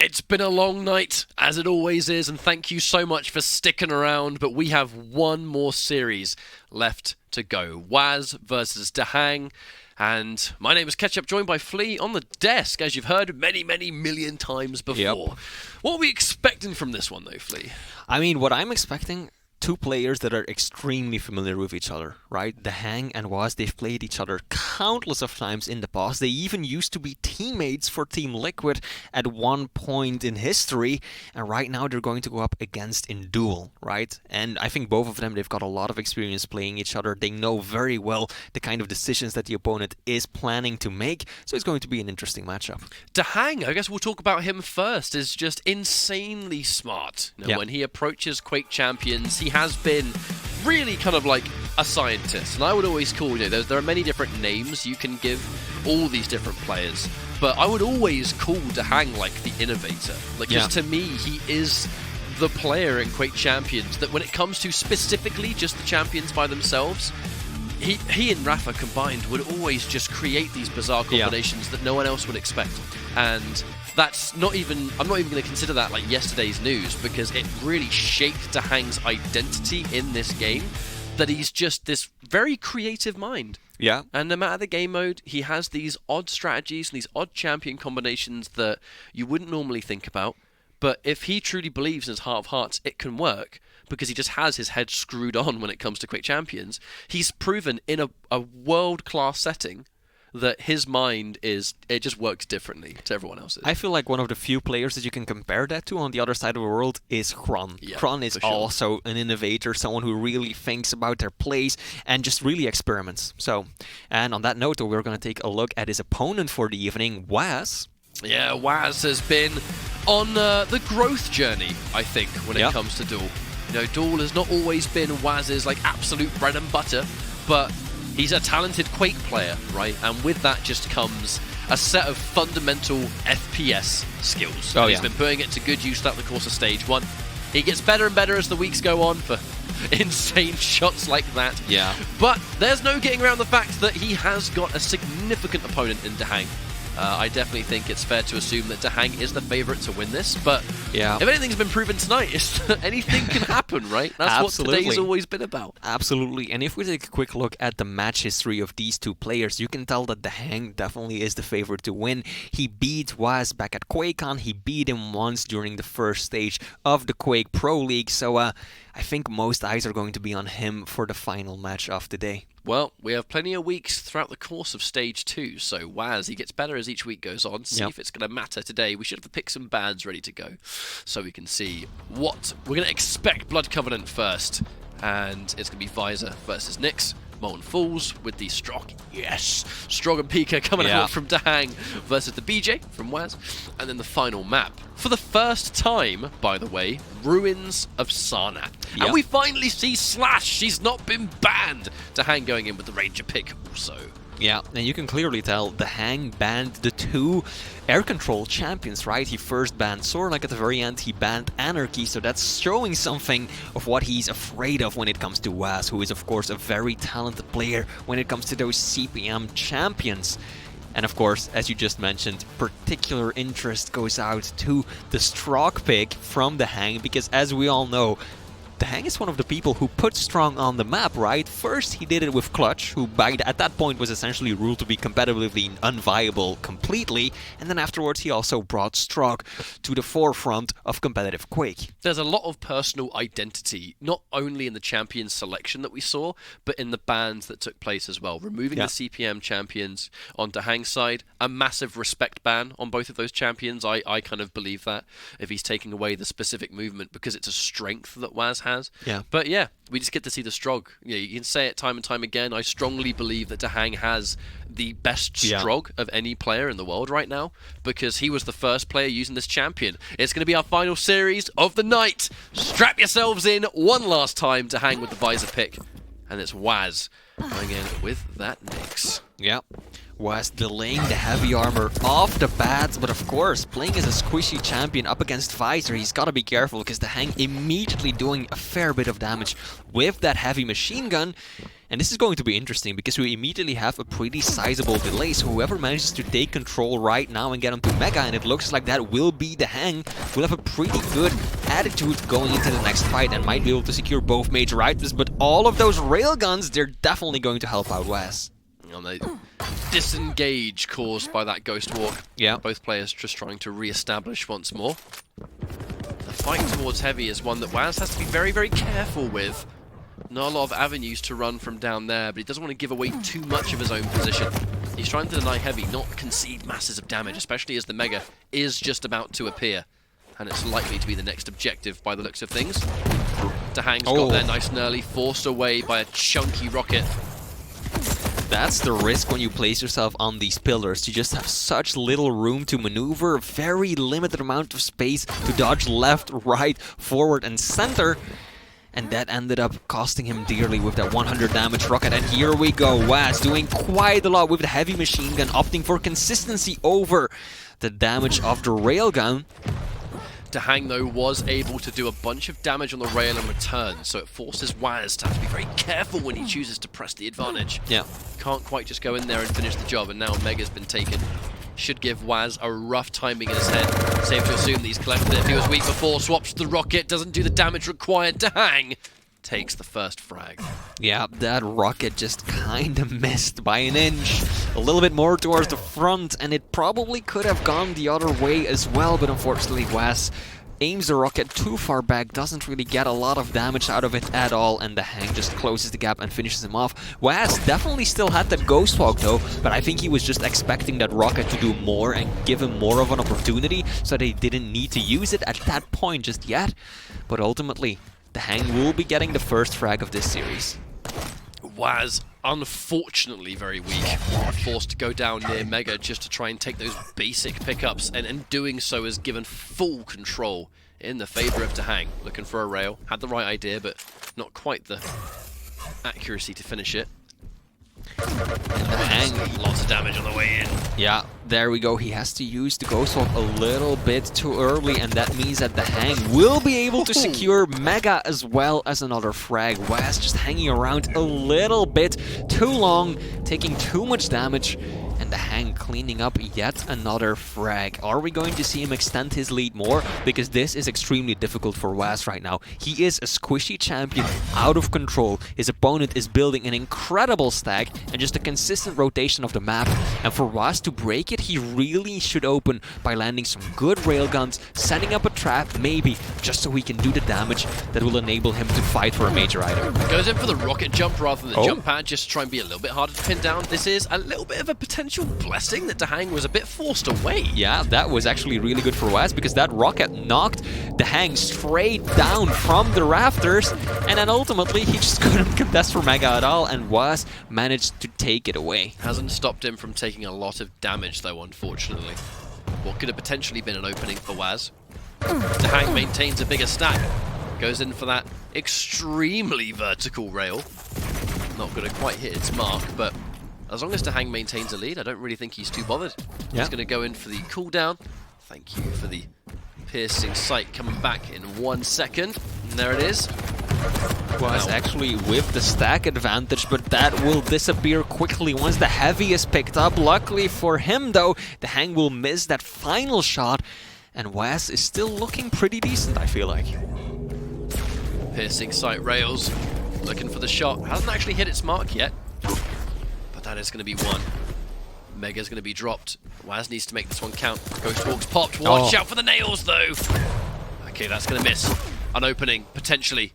It's been a long night, as it always is, and thank you so much for sticking around, but we have one more series left to go. whaz versus DaHanG, and my name is Ketchup, joined by Flea on the desk, as you've heard many, many million times before. Yep. What are we expecting from this one, though, Flea? I mean, what I'm expecting, two players that are extremely familiar with each other, right? DaHanG and whaz, they've played each other countless of times in the past. They even used to be teammates for Team Liquid at one point in history, and right now they're going to go up against in duel, right? And I think both of them, they've got a lot of experience playing each other. They know very well the kind of decisions that the opponent is planning to make, so it's going to be an interesting matchup. DaHanG, I guess we'll talk about him first, is just insanely smart. You know, when he approaches Quake champions, he has been really kind of like a scientist, and I would always call, there are many different names you can give all these different players, but I would always call DaHanG like the innovator. Like, just to me, he is the player in Quake champions that when it comes to specifically just the champions by themselves, he and Rafa combined would always just create these bizarre combinations that no one else would expect. And that's not even, I'm not even going to consider that like yesterday's news, because it really shaped DaHanG's identity in this game, that he's just this very creative mind. Yeah. And no matter the game mode, he has these odd strategies and these odd champion combinations that you wouldn't normally think about. But if he truly believes in his heart of hearts, it can work, because he just has his head screwed on when it comes to Quake champions. He's proven in a world-class setting that his mind it just works differently to everyone else's. I feel like one of the few players that you can compare that to on the other side of the world is Kron. Yeah, Kron is for sure. also an innovator, someone who really thinks about their plays and just really experiments. So, and on that note, we're going to take a look at his opponent for the evening, whaz. Yeah, whaz has been on the growth journey, I think, when it comes to Duel. Duel has not always been whaz's like absolute bread and butter, but he's a talented Quake player, right? And with that just comes a set of fundamental FPS skills. He's been putting it to good use throughout the course of Stage 1. He gets better and better as the weeks go on for insane shots like that. Yeah. But there's no getting around the fact that he has got a significant opponent in DaHanG. I definitely think it's fair to assume that DaHanG is the favourite to win this, but if anything's been proven tonight, it's that anything can happen, right? That's what today's always been about. Absolutely, and if we take a quick look at the match history of these two players, you can tell that DaHanG definitely is the favourite to win. He beat whaz back at QuakeCon, he beat him once during the first stage of the Quake Pro League, so I think most eyes are going to be on him for the final match of the day. Well, we have plenty of weeks throughout the course of Stage 2, so whaz, he gets better as each week goes on. See if it's going to matter today. We should have the picks and bans ready to go, so we can see what we're going to expect. Blood Covenant first, and it's going to be Visor versus Nyx. Molten Fools with the Strog, Strog and Pika coming out from DaHanG versus the BJ from whaz, and then the final map. For the first time, by the way, Ruins of Sarnath. And we finally see Slash, she's not been banned. DaHanG going in with the Ranger pick also. Yeah, and you can clearly tell DaHanG banned the two air control champions, right? He first banned Sornak, at the very end he banned Anarchy, so that's showing something of what he's afraid of when it comes to whaz, who is of course a very talented player when it comes to those CPM champions. And of course, as you just mentioned, particular interest goes out to the Strog pick from DaHanG, because as we all know, DaHanG is one of the people who put Strong on the map, right? First, he did it with Clutch, who at that point was essentially ruled to be competitively unviable completely, and then afterwards he also brought Strong to the forefront of competitive Quake. There's a lot of personal identity, not only in the champion selection that we saw, but in the bans that took place as well. Removing the CPM champions on DaHanG's side, a massive respect ban on both of those champions. I kind of believe that, if he's taking away the specific movement, because it's a strength that whaz has. But we just get to see the Strog. You can say it time and time again. I strongly believe that DaHanG has the best Strog of any player in the world right now, because he was the first player using this champion. It's going to be our final series of the night. Strap yourselves in one last time. DaHanG with the Visor pick, and it's whaz going in with that Nyx. whaz delaying the heavy armor off the bat, but of course, playing as a squishy champion up against Visor, he's gotta be careful, because DaHanG immediately doing a fair bit of damage with that heavy machine gun. And this is going to be interesting because we immediately have a pretty sizable delay. So whoever manages to take control right now and get onto Mega, and it looks like that will be DaHanG, will have a pretty good attitude going into the next fight and might be able to secure both major items. But all of those railguns, they're definitely going to help out whaz. And they disengage caused by that Ghost Walk. Yeah. Both players just trying to re-establish once more. The fight towards Heavy is one that whaz has to be very, very careful with. Not a lot of avenues to run from down there, but he doesn't want to give away too much of his own position. He's trying to deny Heavy, not concede masses of damage, especially as the Mega is just about to appear. And it's likely to be the next objective by the looks of things. DaHanG's got there nice and early, forced away by a chunky rocket. That's the risk when you place yourself on these pillars. You just have such little room to maneuver, very limited amount of space to dodge left, right, forward, and center. And that ended up costing him dearly with that 100 damage rocket. And here we go, whaz doing quite a lot with the heavy machine gun, opting for consistency over the damage of the railgun. DaHanG, though, was able to do a bunch of damage on the rail in return, so it forces whaz to have to be very careful when he chooses to press the advantage. Yeah. Can't quite just go in there and finish the job, and now Mega's been taken. Should give whaz a rough timing in his head. Safe to assume that he's collected it. If he was weak before, swaps the rocket, doesn't do the damage required. DaHanG takes the first frag. Yeah, that rocket just kinda missed by an inch. A little bit more towards the front, and it probably could have gone the other way as well, but unfortunately whaz aims the rocket too far back, doesn't really get a lot of damage out of it at all, and DaHanG just closes the gap and finishes him off. whaz definitely still had that Ghost Walk though, but I think he was just expecting that rocket to do more and give him more of an opportunity, so they didn't need to use it at that point just yet. But ultimately, DaHanG will be getting the first frag of this series. whaz, unfortunately very weak, forced to go down near Mega just to try and take those basic pickups, and doing so is given full control in the favor of DaHanG. Looking for a rail, had the right idea, but not quite the accuracy to finish it. And DaHanG, lots of damage on the way in. Yeah, there we go. He has to use the Ghost Walk a little bit too early, and that means that DaHanG will be able to secure Mega as well as another frag. whaz just hanging around a little bit too long, taking too much damage, and DaHanG cleaning up yet another frag. Are we going to see him extend his lead more? Because this is extremely difficult for whaz right now. He is a squishy champion, out of control. His opponent is building an incredible stack and just a consistent rotation of the map. And for whaz to break it, he really should open by landing some good railguns, setting up a trap, maybe, just so he can do the damage that will enable him to fight for a major item. Goes in for the rocket jump rather than the jump pad, just to try and be a little bit harder to pin down. This is a little bit of a potential blessing that DaHanG was a bit forced away. Yeah, that was actually really good for whaz, because that rocket knocked DaHanG straight down from the rafters, and then ultimately he just couldn't contest for Mega at all, and whaz managed to take it away. Hasn't stopped him from taking a lot of damage though, unfortunately. What could have potentially been an opening for whaz. DaHanG maintains a bigger stack. Goes in for that extremely vertical rail. Not going to quite hit its mark, but as long as DaHanG maintains a lead, I don't really think he's too bothered. Yeah. He's going to go in for the cooldown. Thank you for the piercing sight coming back in 1 second. And there it is. whaz actually with the stack advantage, but that will disappear quickly once the heavy is picked up. Luckily for him though, DaHanG will miss that final shot, and whaz is still looking pretty decent, I feel like. Piercing sight rails, looking for the shot. Hasn't actually hit its mark yet, but that is going to be one. Mega's going to be dropped. whaz needs to make this one count. Ghost Walk's popped. Watch out for the nails though. Okay, that's going to miss. An opening, potentially.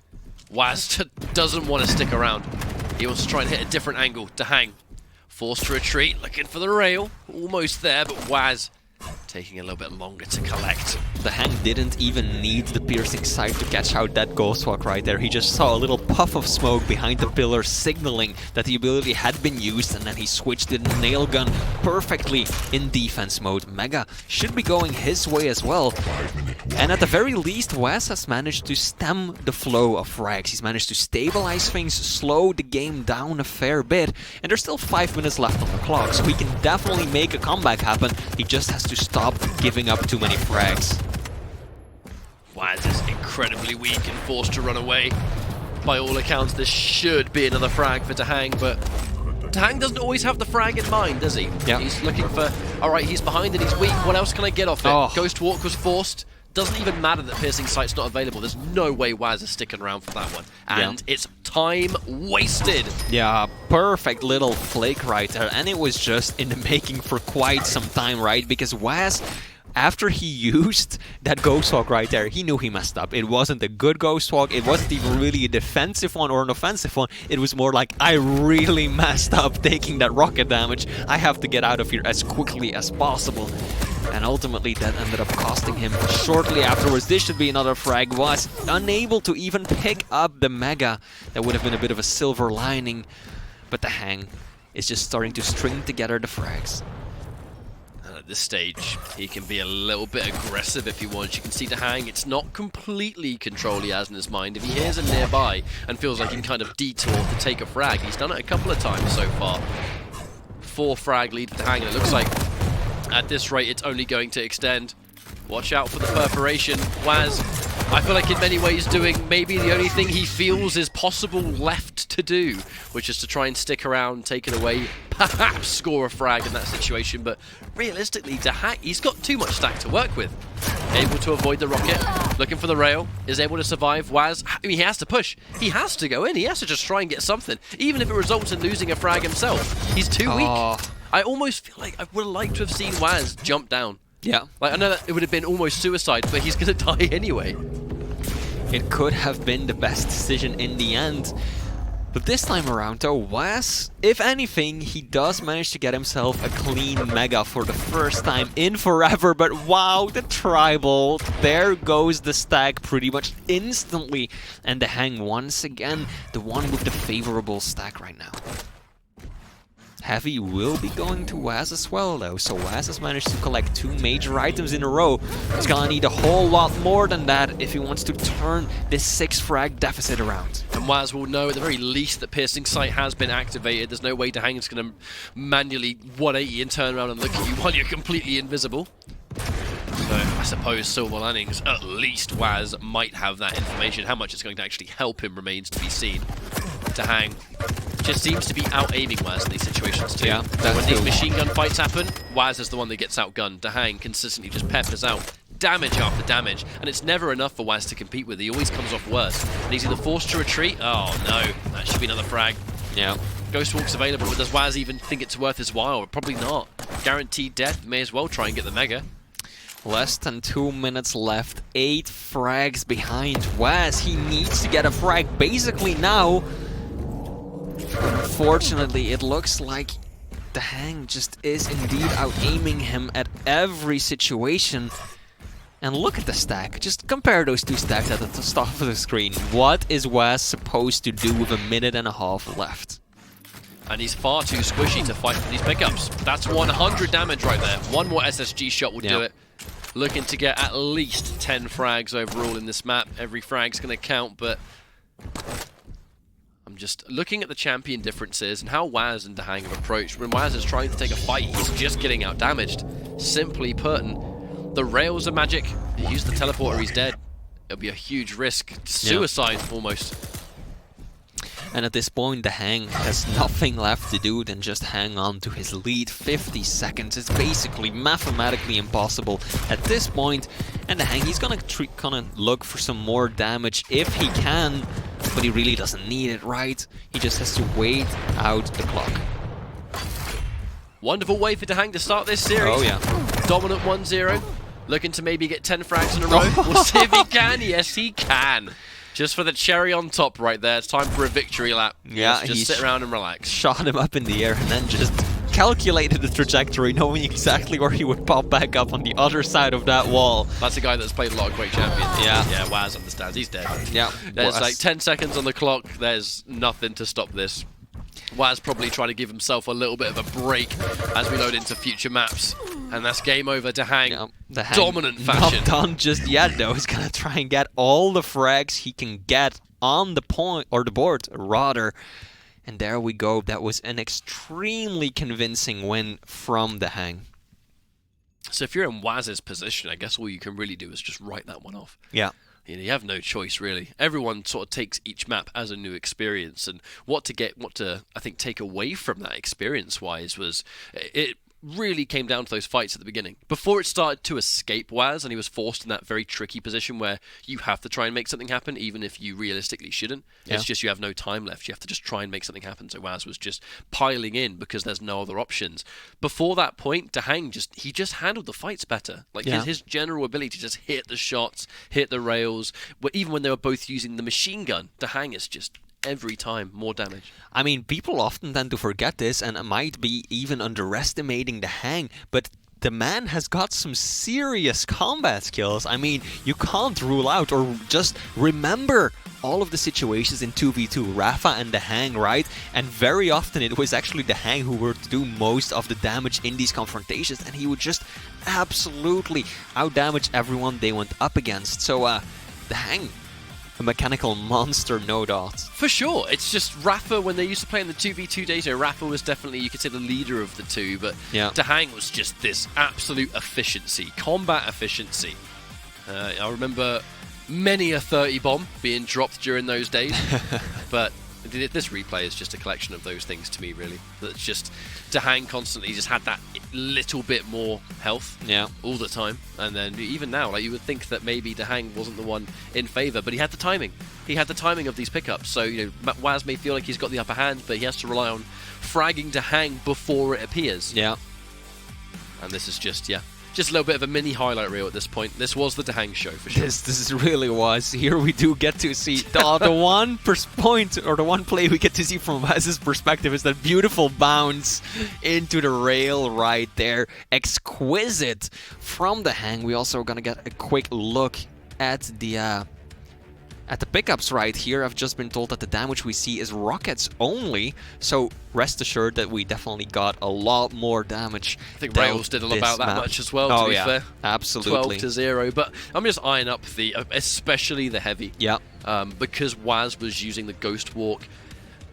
whaz doesn't want to stick around. He wants to try and hit a different angle. DaHanG forced to retreat, looking for the rail. Almost there, but whaz taking a little bit longer to collect. DaHanG didn't even need the piercing sight to catch out that Ghost Walk right there. He just saw a little puff of smoke behind the pillar, signaling that the ability had been used, and then he switched to the nail gun perfectly in defense mode. Mega should be going his way as well. And at the very least, whaz has managed to stem the flow of frags. He's managed to stabilize things, slow the game down a fair bit, and there's still 5 minutes left on the clock, so he can definitely make a comeback happen. He just has to stop giving up too many frags. whaz is incredibly weak and forced to run away. by all accounts, this should be another frag for DaHanG, but DaHanG doesn't always have the frag in mind, does he? Yeah. He's looking for, alright, he's behind and he's weak, what else can I get off it? Oh. Ghost Walk was forced. Doesn't even matter that Piercing Sight's not available. There's no way whaz is sticking around for that one. And it's time wasted. Yeah, perfect little flick right there. And it was just in the making for quite some time, right? Because whaz, after he used that Ghost Walk right there, he knew he messed up. It wasn't a good Ghost Walk. It wasn't even really a defensive one or an offensive one. It was more like, I really messed up taking that rocket damage. I have to get out of here as quickly as possible. And ultimately that ended up costing him shortly afterwards. This should be another frag. Was unable to even pick up the Mega. That would have been a bit of a silver lining. But DaHanG is just starting to string together the frags. And at this stage, he can be a little bit aggressive if he wants. You can see DaHanG, it's not completely control he has in his mind. If he hears him nearby and feels like he can kind of detour to take a frag, he's done it a couple of times so far. 4 frag lead for DaHanG, and it looks like at this rate, it's only going to extend. Watch out for the perforation. whaz, I feel like in many ways doing maybe the only thing he feels is possible left to do, which is to try and stick around, take it away, perhaps score a frag in that situation. But realistically, DaHanG, he's got too much stack to work with. Able to avoid the rocket, looking for the rail, is able to survive. whaz, I mean, he has to push. He has to go in. He has to just try and get something, even if it results in losing a frag himself. He's too weak. I almost feel like I would have liked to have seen whaz jump down. Yeah. Like, I know that it would have been almost suicide, but he's going to die anyway. It could have been the best decision in the end. But this time around, though, whaz, if anything, he does manage to get himself a clean Mega for the first time in forever. But wow, the tribal, there goes the stack pretty much instantly. And DaHanG once again, the one with the favorable stack right now. Heavy will be going to whaz as well, though, so whaz has managed to collect 2 major items in a row. He's gonna need a whole lot more than that if he wants to turn this 6 frag deficit around. And whaz will know at the very least that Piercing Sight has been activated. There's no way DaHanG is going to manually 180 and turn around and look at you while you're completely invisible. So I suppose silver linings, at least whaz might have that information. How much it's going to actually help him remains to be seen. DaHanG just seems to be out-aiming whaz in these situations too. Yeah, when these machine gun fights happen, whaz is the one that gets outgunned. DaHanG consistently just peppers out damage after damage, and it's never enough for whaz to compete with. He always comes off worse, and he's either forced to retreat. Oh no, that should be another frag. Yeah. Ghost Walk's available, but does whaz even think it's worth his while? Probably not. Guaranteed death, may as well try and get the Mega. Less than 2 minutes left, 8 frags behind whaz. He needs to get a frag basically now. Unfortunately, it looks like DaHanG just is indeed out-aiming him at every situation. And look at the stack. Just compare those 2 stacks at the top of the screen. What is whaz supposed to do with 1.5 minutes left? And he's far too squishy to fight for these pickups. That's 100 damage right there. One more SSG shot will do it. Looking to get at least 10 frags overall in this map. Every frag's going to count, but I'm just looking at the champion differences and how whaz and DaHanG have approached. When whaz is trying to take a fight, he's just getting out damaged. Simply put, and the rails are magic. He used the teleporter, he's dead. It'll be a huge risk. Suicide, almost. And at this point, DaHanG has nothing left to do than just hang on to his lead. 50 seconds is basically mathematically impossible at this point. And DaHanG, he's gonna look for some more damage if he can, but he really doesn't need it, right? He just has to wait out the clock. Wonderful way for DaHanG to start this series. Oh yeah. Dominant 1-0. Looking to maybe get 10 frags in a row. We'll see if he can. Yes, he can. Just for the cherry on top right there. It's time for a victory lap. Yeah, just sit around and relax. Shot him up in the air and then just calculated the trajectory, knowing exactly where he would pop back up on the other side of that wall. That's a guy that's played a lot of Quake Champions. Yeah. Yeah, whaz understands. He's dead. Yeah. There's like 10 seconds on the clock. There's nothing to stop this. whaz probably trying to give himself a little bit of a break as we load into future maps. And that's game over. DaHanG, DaHanG dominant fashion. Not done just yet, though. He's going to try and get all the frags he can get on the point, or the board, rather. And there we go. That was an extremely convincing win from DaHanG. So if you're in whaz's position, I guess all you can really do is just write that one off. Yeah. You have no choice, really. Everyone sort of takes each map as a new experience, and what to I think take away from that experience-wise was it really came down to those fights at the beginning. Before it started to escape whaz, and he was forced in that very tricky position where you have to try and make something happen, even if you realistically shouldn't. Yeah. It's just you have no time left. You have to just try and make something happen. So whaz was just piling in because there's no other options. Before that point, DaHanG just handled the fights better. Like his general ability to just hit the shots, hit the rails. Even when they were both using the machine gun, DaHanG is just every time more damage. I mean, people often tend to forget this and might be even underestimating DaHanG, but the man has got some serious combat skills. I mean, you can't rule out or just remember all of the situations in 2v2, Rafa and DaHanG, right? And very often it was actually DaHanG who would do most of the damage in these confrontations, and he would just absolutely outdamage everyone they went up against. So, DaHanG, a mechanical monster, no doubt. For sure. It's just Rafa, when they used to play in the 2v2 days, Rafa was definitely, you could say, the leader of the two, but DaHanG was just this absolute efficiency, combat efficiency. I remember many a 30 bomb being dropped during those days, but this replay is just a collection of those things to me, really. That's just DaHanG constantly just had that little bit more health all the time. And then even now, like, you would think that maybe DaHanG wasn't the one in favor, but he had the timing. He had the timing of these pickups. So, whaz may feel like he's got the upper hand, but he has to rely on fragging DaHanG before it appears. Yeah. And this is just a little bit of a mini highlight reel at this point. This was the DaHanG show, for sure. This really was. Here we do get to see the one point, or the one play we get to see from whaz's perspective is that beautiful bounce into the rail right there. Exquisite from DaHanG. We also gonna get a quick look at the pickups right here. I've just been told that the damage we see is rockets only, so rest assured that we definitely got a lot more damage. I think rails did about that much as well, to be fair. Absolutely. 12-0, but I'm just eyeing up especially the heavy. Yeah. Because whaz was using the Ghost Walk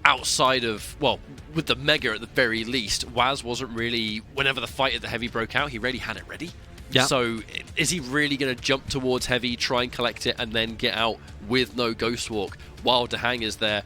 outside of, well, with the Mega at the very least, whaz wasn't really, whenever the fight at the heavy broke out, he really had it ready. Yeah. So is he really going to jump towards heavy, try and collect it, and then get out with no Ghost Walk while DaHanG is there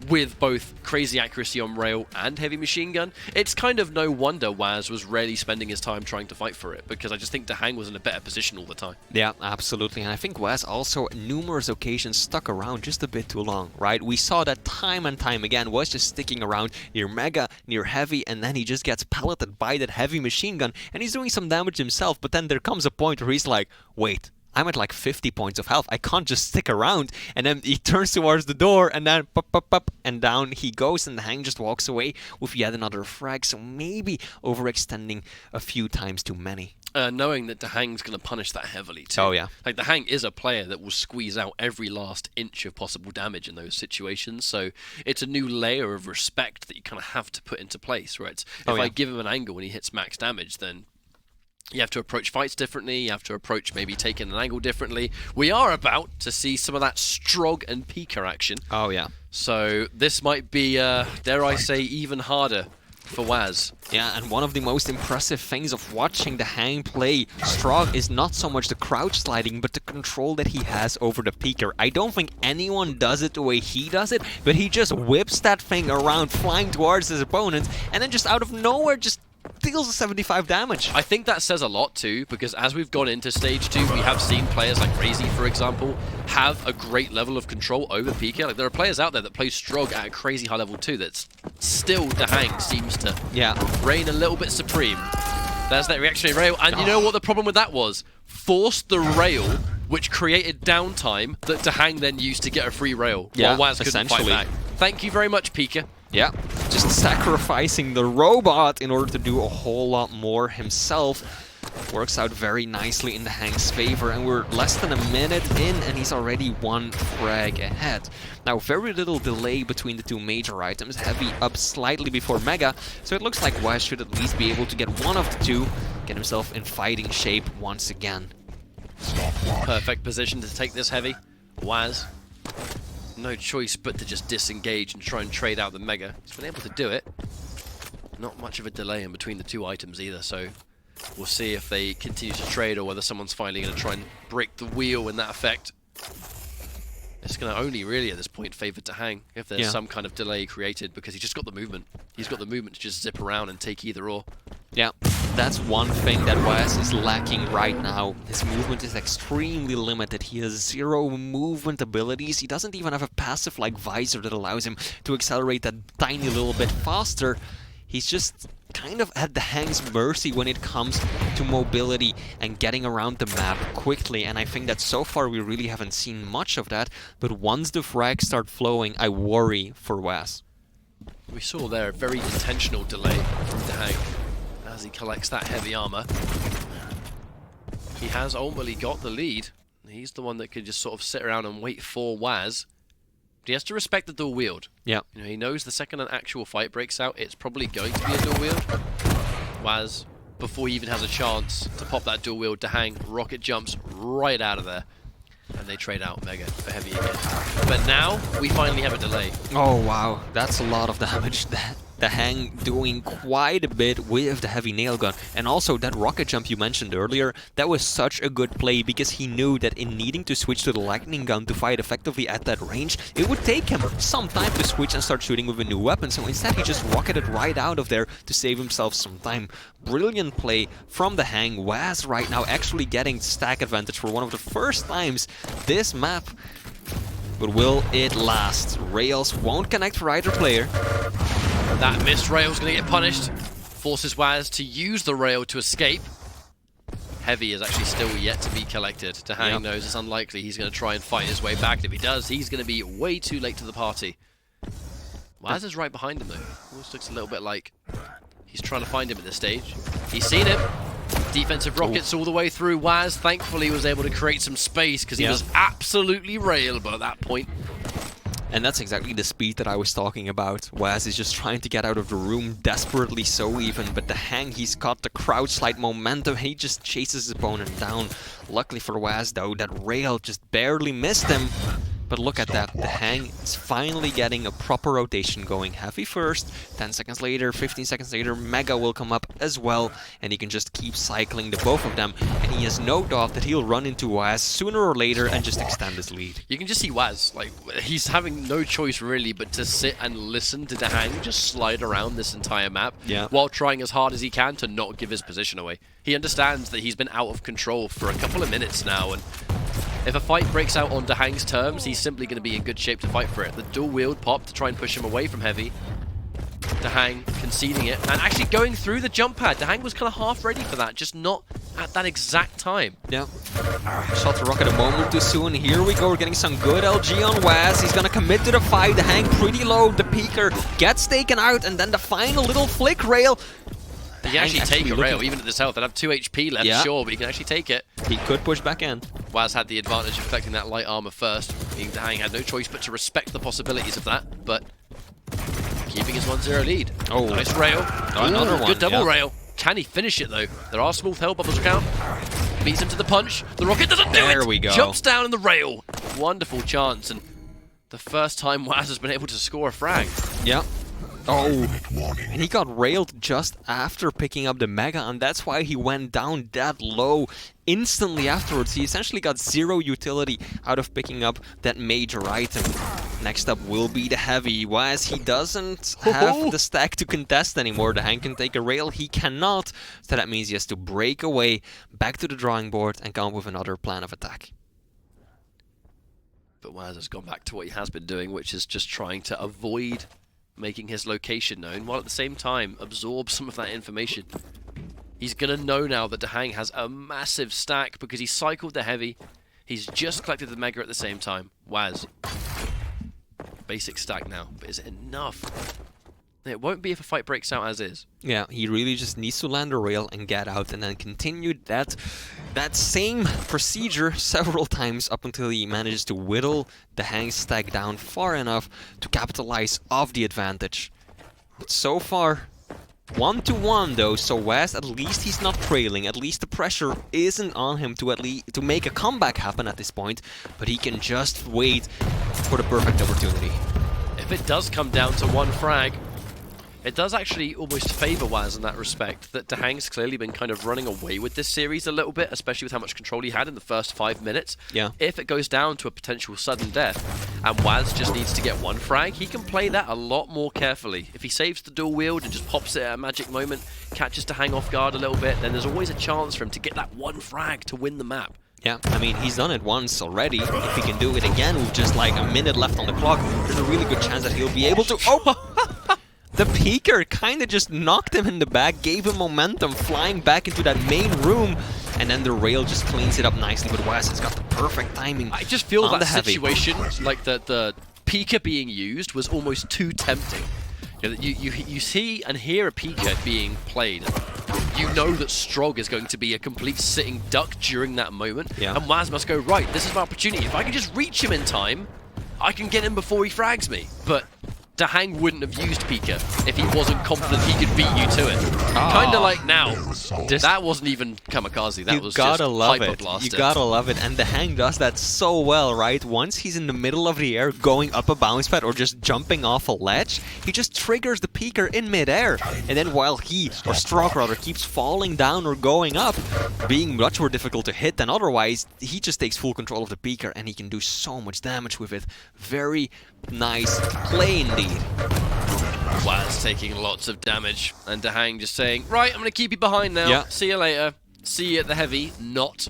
with both crazy accuracy on rail and heavy machine gun? It's kind of no wonder whaz was rarely spending his time trying to fight for it, because I just think DaHanG was in a better position all the time. Yeah, absolutely. And I think whaz also numerous occasions stuck around just a bit too long, right? We saw that time and time again. Was just sticking around near Mega, near heavy, and then he just gets pelleted by that heavy machine gun, and he's doing some damage himself, but then there comes a point where he's like, wait, I'm at like 50 points of health. I can't just stick around. And then he turns towards the door, and then pop, pop, pop, and down he goes, and DaHanG just walks away with yet another frag. So maybe overextending a few times too many. Knowing that DaHanG's going to punish that heavily too. Oh, yeah. Like, DaHanG is a player that will squeeze out every last inch of possible damage in those situations. So it's a new layer of respect that you kind of have to put into place, where it's, if I give him an angle when he hits max damage, then you have to approach fights differently, you have to approach maybe taking an angle differently. We are about to see some of that Strog and Pika action. Oh, yeah. So this might be, dare I say, even harder for whaz. Yeah, and one of the most impressive things of watching DaHanG play Strog is not so much the crouch sliding, but the control that he has over the peeker. I don't think anyone does it the way he does it, but he just whips that thing around, flying towards his opponent, and then just out of nowhere, just deals 75 damage. I think that says a lot too, because as we've gone into Stage 2, we have seen players like Crazy, for example, have a great level of control over Pika. Like, there are players out there that play Strog at a crazy high level too, that's still DaHanG seems to reign a little bit supreme. There's that reactionary rail, and you know what the problem with that was? Forced the rail, which created downtime that DaHanG then used to get a free rail, while whaz couldn't fight back. Thank you very much, Pika. Yeah, just sacrificing the robot in order to do a whole lot more himself. Works out very nicely in DaHanG's favor, and we're less than a minute in, and he's already one frag ahead. Now, very little delay between the two major items. Heavy up slightly before Mega, so it looks like whaz should at least be able to get one of the two, get himself in fighting shape once again. Perfect position to take this heavy. whaz, no choice but to just disengage and try and trade out the Mega. He's been able to do it. Not much of a delay in between the two items either, so we'll see if they continue to trade or whether someone's finally going to try and break the wheel in that effect. It's going to only really at this point favour DaHanG if there's some kind of delay created, because he's just got the movement. He's got the movement to just zip around and take either or. Yeah, that's one thing that whaz is lacking right now. His movement is extremely limited. He has 0 movement abilities. He doesn't even have a passive like Visor that allows him to accelerate that tiny little bit faster. He's just kind of at DaHanG's mercy when it comes to mobility and getting around the map quickly, and I think that so far we really haven't seen much of that, but once the frags start flowing, I worry for whaz. We saw there a very intentional delay from DaHanG as he collects that heavy armor. He has ultimately got the lead. He's the one that could just sort of sit around and wait for whaz. But he has to respect the dual wield. Yeah. You know, he knows the second an actual fight breaks out, it's probably going to be a dual wield. whaz, before he even has a chance to pop that dual wield, DaHanG rocket jumps right out of there. And they trade out Mega for heavy again. But now, we finally have a delay. Oh wow, that's a lot of damage. DaHanG doing quite a bit with the heavy nail gun. And also that rocket jump you mentioned earlier, that was such a good play because he knew that in needing to switch to the lightning gun to fight effectively at that range, it would take him some time to switch and start shooting with a new weapon. So instead he just rocketed right out of there to save himself some time. Brilliant play from DaHanG. whaz right now actually getting stack advantage for one of the first times this map. But will it last? Rails won't connect for either player. That missed rail's going to get punished. Forces whaz to use the rail to escape. Heavy is actually still yet to be collected. DaHanG knows it's unlikely he's going to try and fight his way back. If he does, he's going to be way too late to the party. whaz is right behind him though. Almost looks a little bit like he's trying to find him at this stage. He's seen him. Defensive rockets all the way through. whaz thankfully was able to create some space because he was absolutely railable at that point. And that's exactly the speed that I was talking about. whaz is just trying to get out of the room, desperately so even, but DaHanG, he's got the crouch slide momentum, he just chases his opponent down. Luckily for whaz though, that rail just barely missed him. But look at that, DaHanG is finally getting a proper rotation going. Heavy first, 10 seconds later, 15 seconds later, Mega will come up as well, and he can just keep cycling the both of them. And he has no doubt that he'll run into whaz sooner or later and just extend his lead. You can just see whaz, like, he's having no choice really but to sit and listen to DaHanG just slide around this entire map while trying as hard as he can to not give his position away. He understands that he's been out of control for a couple of minutes now, and if a fight breaks out on DaHanG's terms, he's simply going to be in good shape to fight for it. The dual wield pop to try and push him away from heavy. DaHanG conceding it and actually going through the jump pad. DaHanG was kind of half ready for that, just not at that exact time. Yeah. Shot the rocket a moment too soon. Here we go. We're getting some good LG on whaz. He's going to commit to the fight. DaHanG pretty low. The peeker gets taken out, and then the final little flick rail. He can actually take a rail, even at this health. I'd have 2 HP left, sure, but he can actually take it. He could push back in. whaz had the advantage of collecting that light armor first, meaning DaHanG had no choice but to respect the possibilities of that, but keeping his 1-0 lead. Oh, nice rail. Another one. Good double rail. Can he finish it, though? There are small hell bubbles count. Beats him to the punch. The rocket doesn't do it. There we go. Jumps down in the rail. Wonderful chance, and the first time whaz has been able to score a frag. Yeah. Oh, and he got railed just after picking up the Mega, and that's why he went down that low instantly afterwards. He essentially got 0 utility out of picking up that major item. Next up will be the heavy. whaz, he doesn't have the stack to contest anymore. DaHanG can take a rail, he cannot. So that means he has to break away, back to the drawing board, and come up with another plan of attack. But whaz has gone back to what he has been doing, which is just trying to avoid making his location known, while at the same time absorb some of that information. He's gonna know now that DaHanG has a massive stack because he cycled the heavy. He's just collected the Mega at the same time. whaz, basic stack now, but is it enough? It won't be if a fight breaks out as is. Yeah, he really just needs to land a rail and get out, and then continue that same procedure several times up until he manages to whittle DaHanG's stack down far enough to capitalize off the advantage. But so far, 1-1 though, so whaz, at least he's not trailing. At least the pressure isn't on him to make a comeback happen at this point, but he can just wait for the perfect opportunity. If it does come down to one frag, It does actually almost favour whaz in that respect, that DaHanG's clearly been kind of running away with this series a little bit, especially with how much control he had in the first 5 minutes. Yeah. If it goes down to a potential sudden death, and whaz just needs to get one frag, he can play that a lot more carefully. If he saves the dual wield and just pops it at a magic moment, catches DaHanG off guard a little bit, then there's always a chance for him to get that one frag to win the map. Yeah, I mean, he's done it once already. If he can do it again with just like a minute left on the clock, there's a really good chance that he'll be able to... Oh! The peeker kind of just knocked him in the back, gave him momentum, flying back into that main room, and then the rail just cleans it up nicely. But whaz has got the perfect timing. I just feel that heavy situation, like the peeker being used, was almost too tempting. You see and hear a peeker being played. You know that Strog is going to be a complete sitting duck during that moment. Yeah. And whaz must go, right, this is my opportunity. If I can just reach him in time, I can get him before he frags me. But DaHanG wouldn't have used Pika if he wasn't confident he could beat you to it. Kind of like now. That wasn't even kamikaze, that was just hyper blaster. You gotta love it, and DaHanG does that so well, right? Once he's in the middle of the air, going up a bounce pad or just jumping off a ledge, he just triggers the peeker in midair. And then while he, or Strog rather, keeps falling down or going up, being much more difficult to hit than otherwise, he just takes full control of the peeker and he can do so much damage with it. Very nice play indeed. whaz taking lots of damage, and DaHanG just saying, right, I'm going to keep you behind now. Yeah. See you later. See you at the heavy. Not.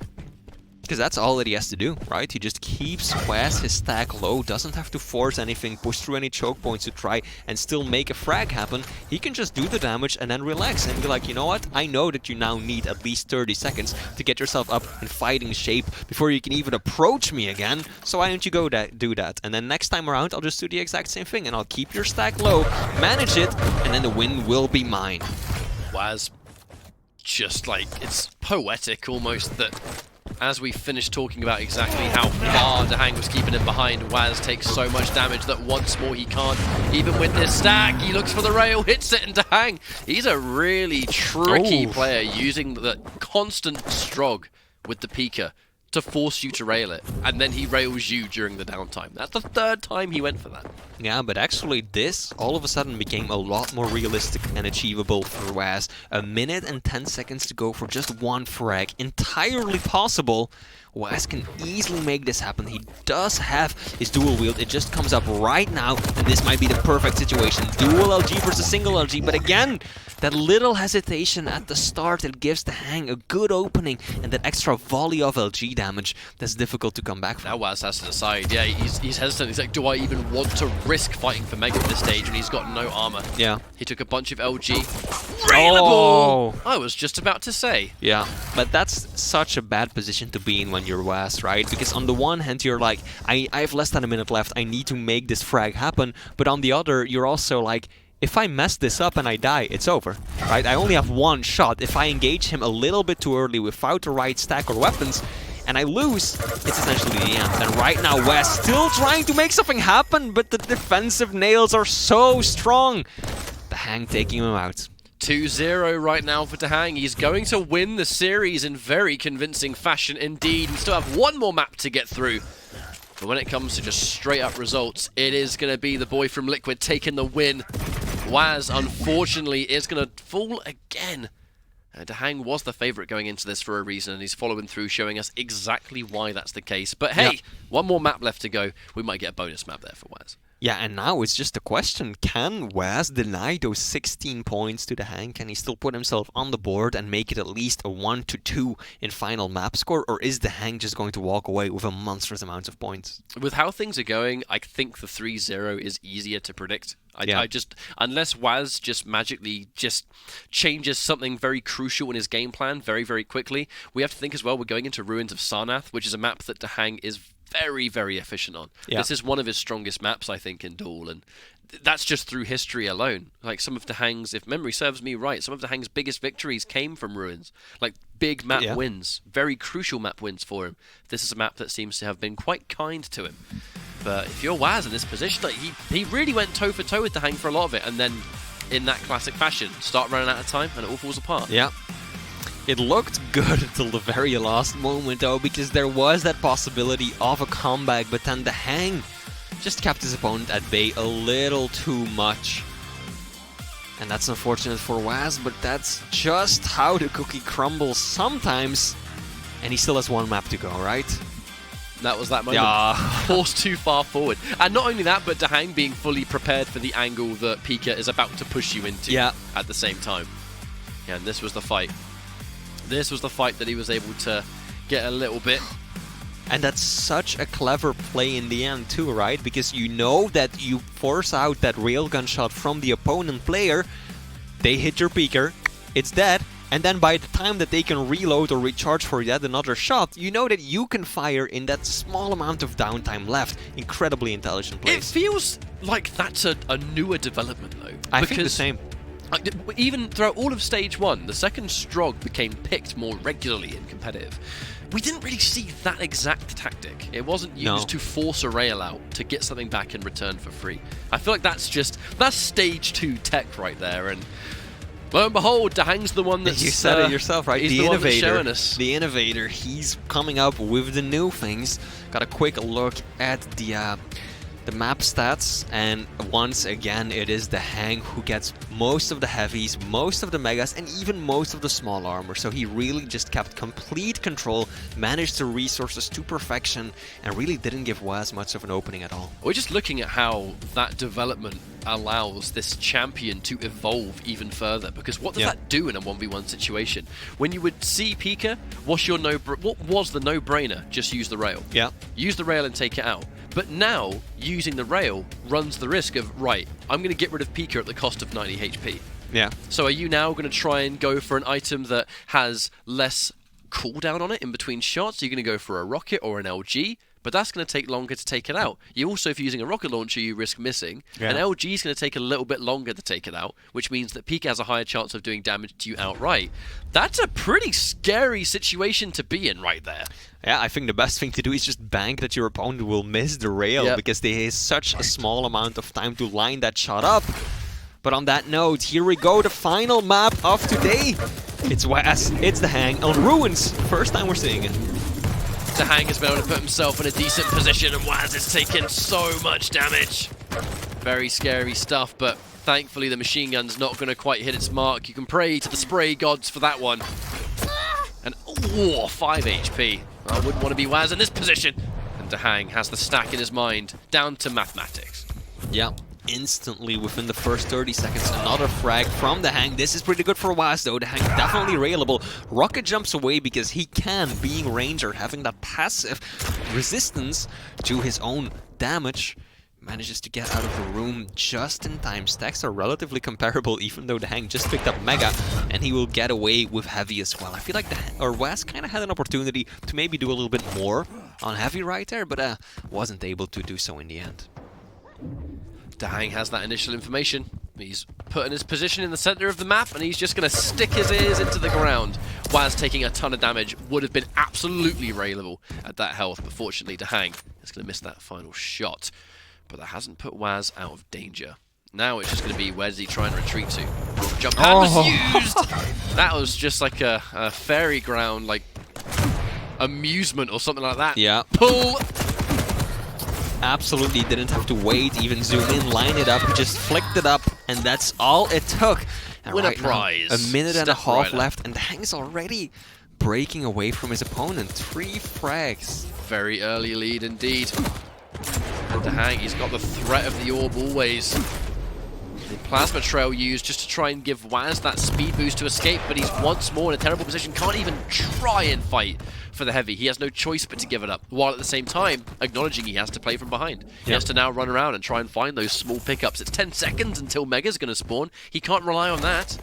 Because that's all that he has to do, right? He just keeps whaz his stack low, doesn't have to force anything, push through any choke points to try and still make a frag happen. He can just do the damage and then relax and be like, you know what? I know that you now need at least 30 seconds to get yourself up in fighting shape before you can even approach me again. So why don't you go do that? And then next time around, I'll just do the exact same thing and I'll keep your stack low, manage it, and then the win will be mine. whaz, just like, it's poetic almost that as we finish talking about exactly how far DaHanG was keeping him behind, whaz takes so much damage that once more he can't. Even with this stack, he looks for the rail, hits it, and DaHanG, he's a really tricky player using the constant Strog with the Pika to force you to rail it, and then he rails you during the downtime. That's the third time he went for that. Yeah, but actually this all of a sudden became a lot more realistic and achievable for whaz. A minute and 10 seconds to go for just one frag. Entirely possible. whaz can easily make this happen. He does have his dual wield. It just comes up right now, and this might be the perfect situation. Dual LG versus single LG, but again, that little hesitation at the start, it gives DaHanG a good opening, and that extra volley of LG damage that's difficult to come back from. Now whaz has to decide, yeah, he's hesitant. He's like, do I even want to risk fighting for Mega at this stage when he's got no armor? Yeah. He took a bunch of LG. Railable! I was just about to say. Yeah, but that's such a bad position to be in when you're whaz, right? Because on the one hand, you're like, I have less than a minute left, I need to make this frag happen. But on the other, you're also like, if I mess this up and I die, it's over, right? I only have one shot. If I engage him a little bit too early without the right stack or weapons, and I lose, it's essentially the end. And right now, whaz still trying to make something happen, but the defensive nails are so strong. DaHanG taking him out. 2-0 right now for DaHanG. He's going to win the series in very convincing fashion indeed. We still have one more map to get through. But when it comes to just straight up results, it is going to be the boy from Liquid taking the win. whaz, unfortunately, is going to fall again. DaHanG was the favourite going into this for a reason, and he's following through, showing us exactly why that's the case. But hey, one more map left to go. We might get a bonus map there for whaz. Yeah, and now it's just a question, can whaz deny those 16 points to DaHanG? Can he still put himself on the board and make it at least a 1-2 in final map score? Or is DaHanG just going to walk away with a monstrous amount of points? With how things are going, I think the 3-0 is easier to predict. I just, unless whaz just magically just changes something very crucial in his game plan very, very quickly, we have to think as well, we're going into Ruins of Sarnath, which is a map that DaHanG is very, very efficient on. Yeah. This is one of his strongest maps, I think, in Duel, and that's just through history alone. Like, some of DaHanG's, if memory serves me right, some of DaHanG's biggest victories came from Ruins. Like, big map wins, very crucial map wins for him. This is a map that seems to have been quite kind to him. But if you're whaz in this position, like, he really went toe-for-toe with DaHanG for a lot of it, and then, in that classic fashion, start running out of time, and it all falls apart. Yeah. It looked good until the very last moment, though, because there was that possibility of a comeback, but then DaHanG just kept his opponent at bay a little too much. And that's unfortunate for whaz, but that's just how the cookie crumbles sometimes. And he still has one map to go, right? That was that moment. Yeah. Forced too far forward. And not only that, but DaHanG being fully prepared for the angle that Pika is about to push you into at the same time. Yeah, and this was the fight. This was the fight that he was able to get a little bit. And that's such a clever play in the end too, right? Because you know that you force out that railgun shot from the opponent player, they hit your peeker, it's dead, and then by the time that they can reload or recharge for yet another shot, you know that you can fire in that small amount of downtime left. Incredibly intelligent play. It feels like that's a newer development though. I think the same. Even throughout all of Stage 1, the second Strog became picked more regularly in competitive. We didn't really see that exact tactic. It wasn't used to force a rail out to get something back in return for free. I feel like that's Stage 2 tech right there, and lo and behold, DaHanG's the one that's... You said it yourself, right? He's the innovator. One that's showing us. The innovator, he's coming up with the new things. Got a quick look at the map stats, and once again it is DaHanG who gets most of the heavies, most of the megas, and even most of the small armor. So he really just kept complete control, managed the resources to perfection, and really didn't give whaz much of an opening at all. We're just looking at how that development allows this champion to evolve even further, because what does that do in a 1v1 situation? When you would see Pika, what was the no-brainer? Just use the rail. Yeah. Use the rail and take it out. But now, using the rail runs the risk of, right, I'm going to get rid of Pika at the cost of 90 HP. Yeah. So are you now going to try and go for an item that has less cooldown on it in between shots? Are you going to go for a rocket or an LG? But that's going to take longer to take it out. You also, if you're using a rocket launcher, you risk missing. Yeah. An LG is going to take a little bit longer to take it out, which means that Pika has a higher chance of doing damage to you outright. That's a pretty scary situation to be in right there. Yeah, I think the best thing to do is just bank that your opponent will miss the rail, because there is such a small amount of time to line that shot up. But on that note, here we go, the final map of today. It's whaz, it's DaHanG on Ruins. First time we're seeing it. DaHanG has been able to put himself in a decent position, and whaz is taking so much damage. Very scary stuff, but thankfully the machine gun's not going to quite hit its mark. You can pray to the spray gods for that one. And 5 HP. I wouldn't want to be whaz in this position. And DaHanG has the stack in his mind, down to mathematics. Yeah. Instantly within the first 30 seconds, another frag from DaHanG. This is pretty good for whaz though. DaHanG definitely railable. Rocket jumps away because he can, being Ranger, having that passive resistance to his own damage. Manages to get out of the room just in time. Stacks are relatively comparable, even though DaHanG just picked up Mega, and he will get away with Heavy as well. I feel like whaz kind of had an opportunity to maybe do a little bit more on Heavy right there, but wasn't able to do so in the end. DaHanG has that initial information. He's put in his position in the center of the map, and he's just going to stick his ears into the ground. whaz taking a ton of damage would have been absolutely railable at that health, but fortunately DaHanG is going to miss that final shot. But that hasn't put whaz out of danger. Now it's just going to be, where does he try and retreat to? Jump pad was used! That was just like a fairy ground, like, amusement or something like that. Yeah. Pull! Absolutely didn't have to wait, even zoom in, line it up, just flicked it up, and that's all it took. And Win right a prize. Now, a minute and a half Right left, and DaHanG's already breaking away from his opponent. 3 frags. Very early lead indeed. And DaHanG, he's got the threat of the orb always. The plasma trail used just to try and give whaz that speed boost to escape, but he's once more in a terrible position, can't even try and fight for the heavy. He has no choice but to give it up, while at the same time acknowledging he has to play from behind. He has to now run around and try and find those small pickups. It's 10 seconds until Mega's going to spawn. He can't rely on that.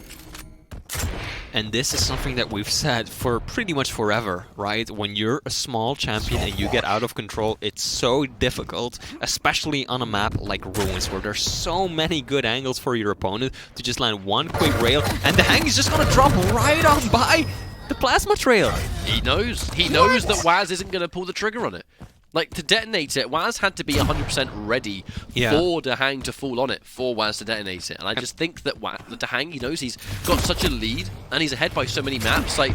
And this is something that we've said for pretty much forever, right? When you're a small champion and you get out of control, it's so difficult, especially on a map like Ruins, where there's so many good angles for your opponent to just land one quick rail, and DaHanG is just gonna drop right on by the plasma trail. He knows that whaz isn't going to pull the trigger on it. Like, to detonate it, whaz had to be 100% ready for DaHanG to fall on it, for whaz to detonate it. And I just think that DaHanG, he knows he's got such a lead, and he's ahead by so many maps. Like,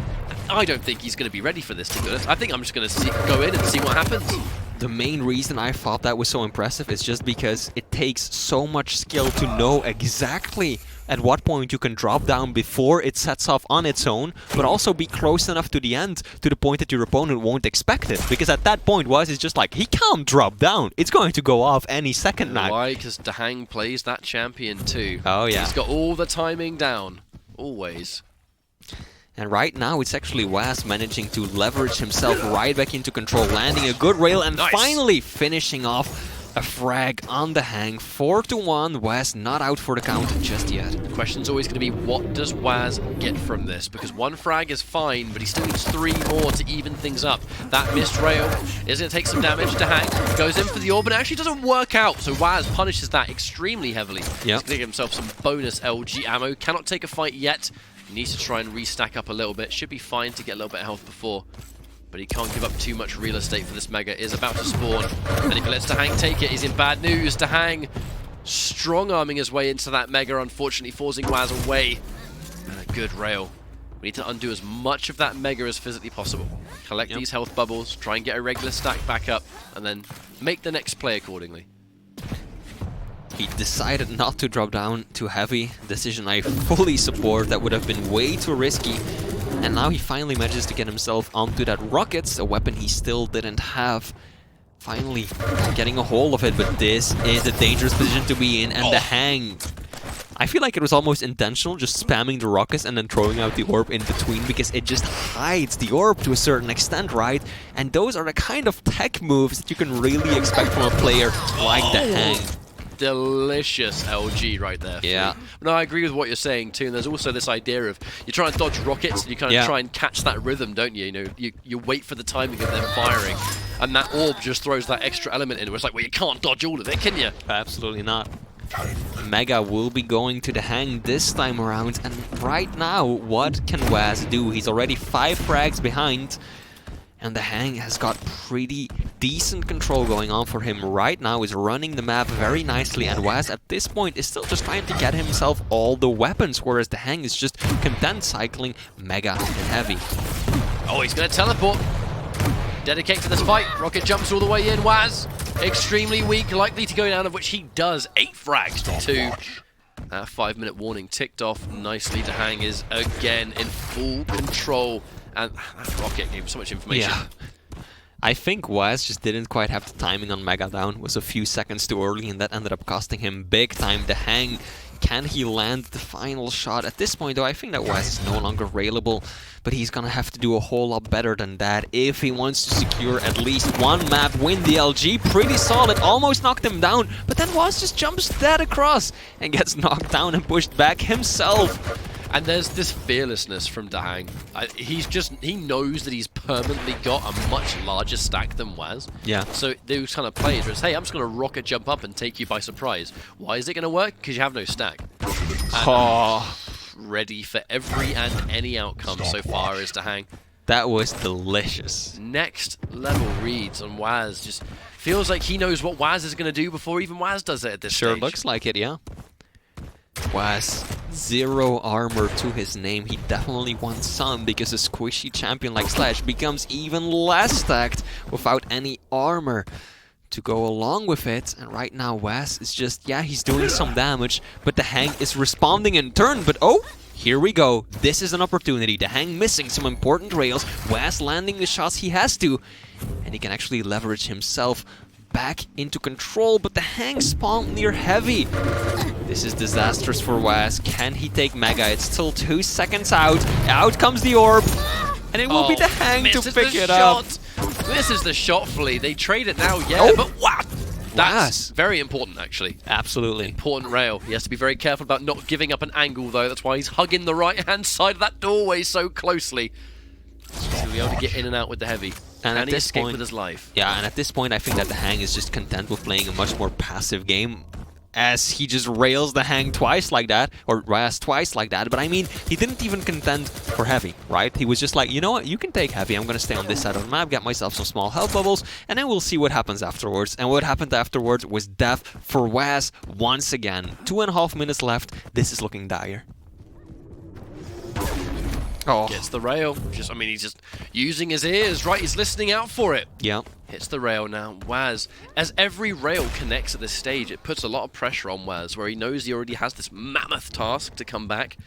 I don't think he's going to be ready for this, to be honest. I think I'm just going to go in and see what happens. The main reason I thought that was so impressive is just because it takes so much skill to know exactly at what point you can drop down before it sets off on its own, but also be close enough to the end to the point that your opponent won't expect it. Because at that point, whaz is just like, he can't drop down. It's going to go off any second now. Why? Because DaHanG plays that champion too. Oh yeah. He's got all the timing down. Always. And right now, it's actually whaz managing to leverage himself right back into control, landing a good rail, and finally finishing off a frag on DaHanG. 4-1, whaz not out for the count just yet. The question's always going to be, what does whaz get from this? Because one frag is fine, but he still needs 3 more to even things up. That missed rail is going to take some damage. DaHanG goes in for the orb, but it actually doesn't work out, so whaz punishes that extremely heavily. Yep. He's going to give himself some bonus LG ammo. Cannot take a fight yet. He needs to try and restack up a little bit. Should be fine to get a little bit of health before. But he can't give up too much real estate for this Mega. It is about to spawn. And if he lets DaHanG take it, he's in bad news. DaHanG strong-arming his way into that Mega, unfortunately forcing whaz away. And a good rail. We need to undo as much of that Mega as physically possible. Collect these health bubbles, try and get a regular stack back up, and then make the next play accordingly. He decided not to drop down too heavy. Decision I fully support. That would have been way too risky. And now he finally manages to get himself onto that rockets, a weapon he still didn't have. Finally getting a hold of it, but this is a dangerous position to be in. And DaHanG, I feel like it was almost intentional, just spamming the rockets and then throwing out the orb in between, because it just hides the orb to a certain extent, right? And those are the kind of tech moves that you can really expect from a player like DaHanG. Delicious LG right there. Yeah. No, I agree with what you're saying too. And there's also this idea of you try and dodge rockets, and you kind of try and catch that rhythm, don't you? You know, you wait for the timing of them firing, and that orb just throws that extra element in. Where it's like, well, you can't dodge all of it, can you? Absolutely not. Mega will be going to DaHanG this time around, and right now, what can whaz do? He's already 5 frags behind. And DaHanG has got pretty decent control going on for him right now. He's running the map very nicely, and whaz at this point is still just trying to get himself all the weapons, whereas DaHanG is just content cycling Mega and Heavy. Oh, he's going to teleport. Dedicate to this fight. Rocket jumps all the way in. whaz, extremely weak, likely to go down, of which he does. 8 frags to 2. That 5-minute warning ticked off nicely. DaHanG is again in full control. And that rocket gave him so much information. Yeah. I think whaz just didn't quite have the timing on Mega down. It was a few seconds too early, and that ended up costing him big time. DaHanG, can he land the final shot? At this point, though, I think that whaz is no longer railable, but he's gonna have to do a whole lot better than that if he wants to secure at least 1 map, win the LG. Pretty solid, almost knocked him down, but then whaz just jumps dead across and gets knocked down and pushed back himself. And there's this fearlessness from DaHanG. He knows that he's permanently got a much larger stack than whaz. Yeah. So those kind of plays where it's, hey, I'm just going to rocket jump up and take you by surprise. Why is it going to work? Because you have no stack. Ready for every and any outcome so far is DaHanG. That was delicious. Next level reads on whaz. Just feels like he knows what whaz is going to do before even whaz does it at this stage. Sure looks like it, yeah. whaz, 0 armor to his name. He definitely wants some, because a squishy champion like Slash becomes even less stacked without any armor to go along with it. And right now whaz is just, yeah, he's doing some damage, but DaHanG is responding in turn. But oh, here we go. This is an opportunity. DaHanG missing some important rails, whaz landing the shots he has to, and he can actually leverage himself back into control, but DaHanG spawned near Heavy. This is disastrous for whaz. Can he take Mega? It's still 2 seconds out. Out comes the orb, and it will be DaHanG to pick it up. This is the shot flee. They trade it now, yeah, Oh. but what? That's very important, actually. Absolutely. Important rail. He has to be very careful about not giving up an angle, though. That's why he's hugging the right-hand side of that doorway so closely. He'll be able to get in and out with the Heavy. And at he this escape point, with his life. Yeah, and at this point, I think that DaHanG is just content with playing a much more passive game, as he just rails DaHanG twice like that, or whaz twice like that. But I mean, he didn't even contend for Heavy, right? He was just like, you know what, you can take Heavy, I'm gonna stay on this side of the map, get myself some small health bubbles, and then we'll see what happens afterwards. And what happened afterwards was death for whaz once again. 2.5 minutes left. This is looking dire. Gets the rail. I mean, he's just using his ears, right? He's listening out for it. Yeah. Hits the rail now. whaz, as every rail connects at this stage, it puts a lot of pressure on whaz, where he knows he already has this mammoth task to come back.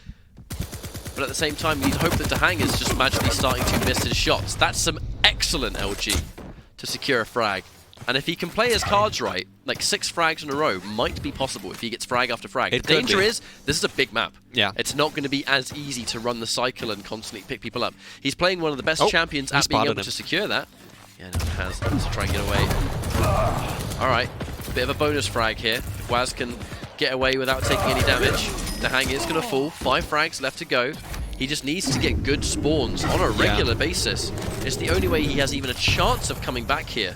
But at the same time, you'd hope that DaHanG is just magically starting to miss his shots. That's some excellent LG to secure a frag. And if he can play his cards right, like 6 frags in a row might be possible if he gets frag after frag. The danger is, this is a big map. Yeah. It's not going to be as easy to run the cycle and constantly pick people up. He's playing one of the best champions at being able to secure that. Yeah, no, whaz needs to try and get away. Alright, bit of a bonus frag here. If whaz can get away without taking any damage, DaHanG is going to fall. 5 frags left to go. He just needs to get good spawns on a regular basis. It's the only way he has even a chance of coming back here.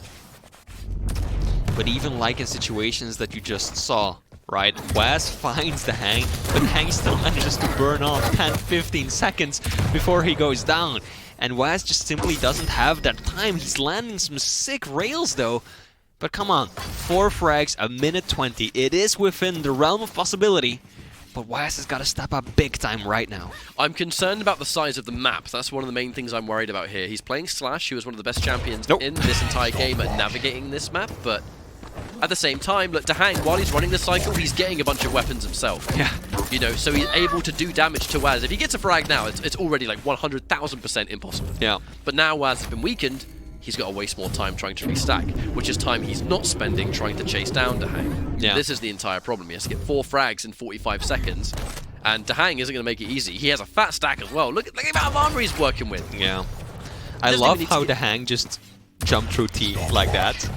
But even like in situations that you just saw, right? whaz finds DaHanG, but DaHanG still manages to burn off 10-15 seconds before he goes down. And whaz just simply doesn't have that time. He's landing some sick rails though. But come on, 4 frags, a minute 20. It is within the realm of possibility. But whaz has got to step up big time right now. I'm concerned about the size of the map. That's one of the main things I'm worried about here. He's playing Slash, who is one of the best champions in this entire game at navigating this map, but at the same time, look, DaHanG, while he's running the cycle, he's getting a bunch of weapons himself. Yeah. You know, so he's able to do damage to whaz. If he gets a frag now, it's already like 100,000% impossible. Yeah. But now whaz has been weakened, he's got to waste more time trying to restack, which is time he's not spending trying to chase down DaHanG. Yeah. This is the entire problem. He has to get 4 frags in 45 seconds, and DaHanG isn't going to make it easy. He has a fat stack as well. Look at the amount of armor he's working with. Yeah. I love how DaHanG just jumped through T like that.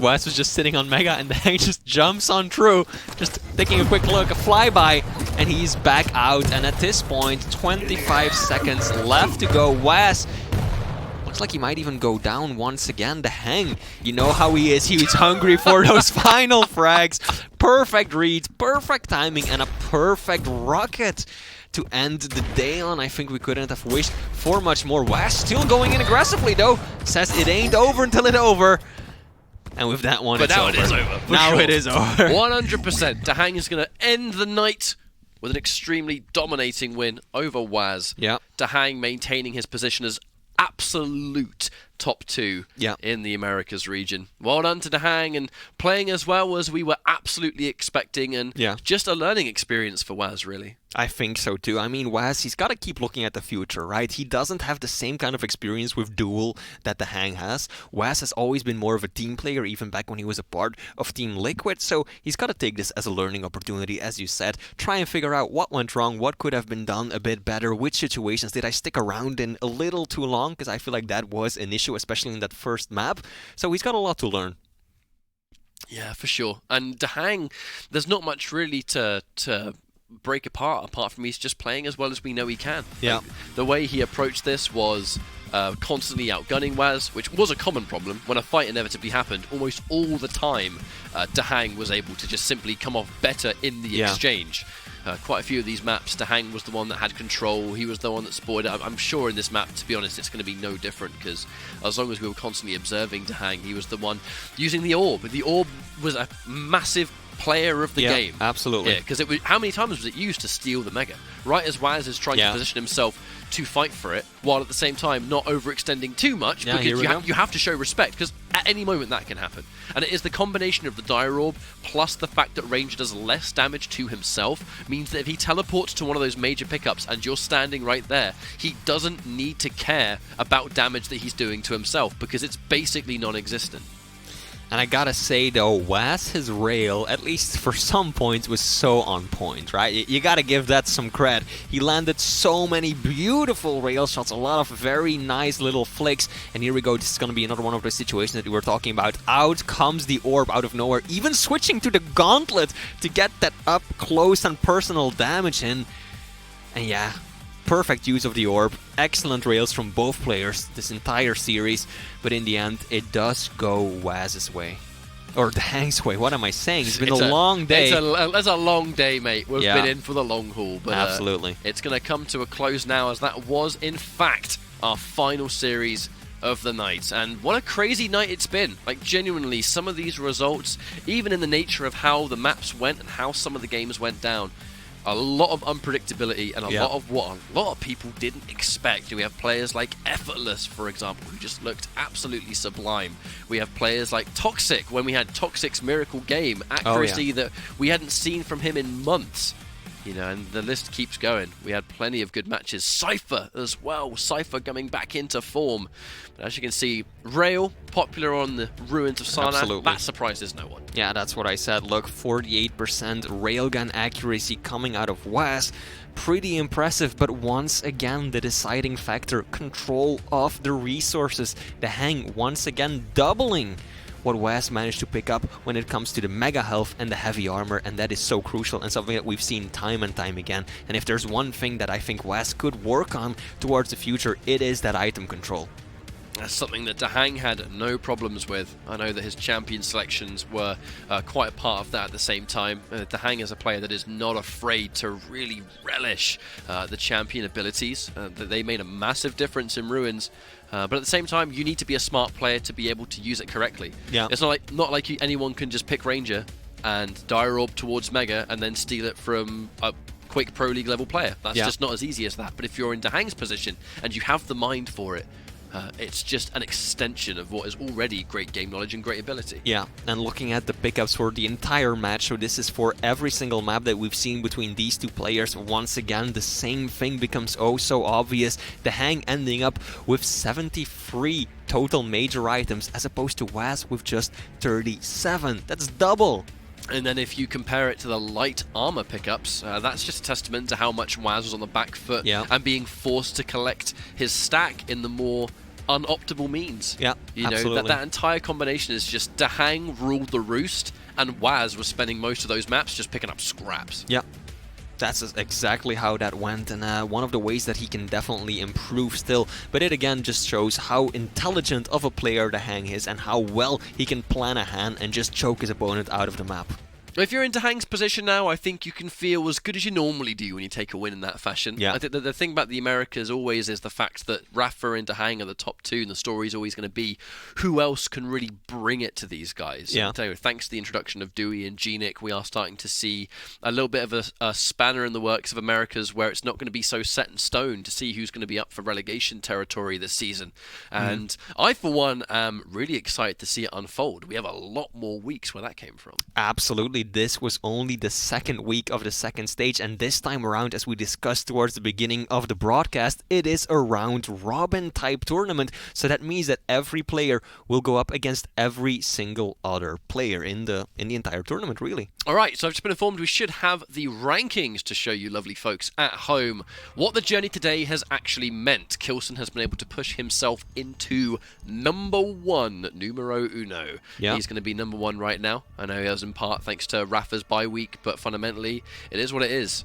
whaz was just sitting on Mega, and DaHanG just jumps on through, just taking a quick look, a flyby, and he's back out. And at this point, 25 seconds left to go. whaz looks like he might even go down once again. DaHanG, you know how he is. He was hungry for those final frags. Perfect reads, perfect timing, and a perfect rocket to end the day on. I think we couldn't have wished for much more. whaz still going in aggressively though. Says it ain't over until it's over. And with that one, But it's now over. it is over. Now it is over. 100%. DaHanG is going to end the night with an extremely dominating win over whaz. Yeah. DaHanG maintaining his position as absolute top 2 in the Americas region. Well done to DaHanG, and playing as well as we were absolutely expecting, and just a learning experience for whaz, really. I think so too. I mean, whaz, he's got to keep looking at the future, right? He doesn't have the same kind of experience with duel that DaHanG has. whaz has always been more of a team player, even back when he was a part of Team Liquid, so he's got to take this as a learning opportunity, as you said. Try and figure out what went wrong, what could have been done a bit better, which situations did I stick around in a little too long, because I feel like that was an issue, especially in that first map. So he's got a lot to learn. Yeah, for sure. And DaHanG, there's not much really to break apart from he's just playing as well as we know he can. Yeah. Like, the way he approached this was constantly outgunning whaz, which was a common problem. When a fight inevitably happened, almost all the time, DaHanG was able to just simply come off better in the exchange. Quite a few of these maps, DaHanG was the one that had control. He was the one that spoiled it. I'm sure in this map, to be honest, it's going to be no different, because as long as we were constantly observing DaHanG, he was the one using the orb. The orb was a massive player of the game. Absolutely. Yeah, because it was, how many times was it used to steal the Mega? Right as whaz is trying to position himself to fight for it, while at the same time not overextending too much, because you have to show respect, because at any moment that can happen. And it is the combination of the Dire Orb plus the fact that Ranger does less damage to himself means that if he teleports to one of those major pickups and you're standing right there, he doesn't need to care about damage that he's doing to himself, because it's basically non-existent. And I gotta say though, whaz, his rail, at least for some points, was so on point, right? You gotta give that some cred. He landed so many beautiful rail shots, a lot of very nice little flicks. And here we go, this is gonna be another one of those situations that we were talking about. Out comes the orb out of nowhere, even switching to the gauntlet to get that up close and personal damage in. And yeah, perfect use of the orb, excellent rails from both players this entire series, but in the end it does go whaz's way. Or DaHanG's way, what am I saying? It's been a long day. It's a long day, mate. We've been in for the long haul. But, absolutely. It's going to come to a close now, as that was, in fact, our final series of the night. And what a crazy night it's been. Like, genuinely, some of these results, even in the nature of how the maps went and how some of the games went down, A lot of unpredictability and a lot of what a lot of people didn't expect. We have players like Effortless, for example, who just looked absolutely sublime. We have players like Toxic, when we had Toxic's Miracle Game, accuracy that we hadn't seen from him in months. You know, and the list keeps going. We had plenty of good matches. Cypher as well. Cypher coming back into form. But as you can see, Rail, popular on the Ruins of Sarnath. That surprises no one. Yeah, that's what I said. Look, 48% railgun accuracy coming out of whaz. Pretty impressive, but once again, the deciding factor, control of the resources. DaHanG once again doubling what whaz managed to pick up when it comes to the mega health and the heavy armor, and that is so crucial and something that we've seen time and time again. And if there's one thing that I think whaz could work on towards the future, it is that item control. That's something that DaHanG had no problems with. I know that his champion selections were quite a part of that at the same time. DaHanG is a player that is not afraid to really relish the champion abilities. They made a massive difference in Ruins. But at the same time, you need to be a smart player to be able to use it correctly. Yeah. It's not like anyone can just pick Ranger and Dire Orb towards Mega and then steal it from a Quake Pro League level player. That's just not as easy as that. But if you're in DaHanG's position and you have the mind for it, it's just an extension of what is already great game knowledge and great ability. Yeah, and looking at the pickups for the entire match, so this is for every single map that we've seen between these two players. Once again, the same thing becomes oh so obvious. DaHanG ending up with 73 total major items as opposed to whaz with just 37. That's double. And then if you compare it to the light armor pickups, that's just a testament to how much whaz was on the back foot and being forced to collect his stack in the more unoptimal means. Yeah, you know, that entire combination is just DaHanG ruled the roost, and whaz was spending most of those maps just picking up scraps. Yeah. That's exactly how that went, and one of the ways that he can definitely improve still. But it again just shows how intelligent of a player DaHanG is and how well he can plan a hand and just choke his opponent out of the map. If you're in DaHanG's position now, I think you can feel as good as you normally do when you take a win in that fashion. Yeah. I think the thing about the Americas always is the fact that Rafa and DaHanG are the top two, and the story is always going to be who else can really bring it to these guys. Yeah. So, thanks to the introduction of Dewey and Genic, we are starting to see a little bit of a spanner in the works of Americas where it's not going to be so set in stone to see who's going to be up for relegation territory this season. And I, for one, am really excited to see it unfold. We have a lot more weeks where that came from. Absolutely. This was only the second week of the second stage, and this time around, as we discussed towards the beginning of the broadcast, it is a round-robin type tournament, so that means that every player will go up against every single other player in the entire tournament, really. Alright, so I've just been informed we should have the rankings to show you lovely folks at home what the journey today has actually meant. Kilson has been able to push himself into #1, numero uno. Yeah. He's going to be #1 right now. I know he has in part thanks to Rafa's bye week, but fundamentally, it is what it is.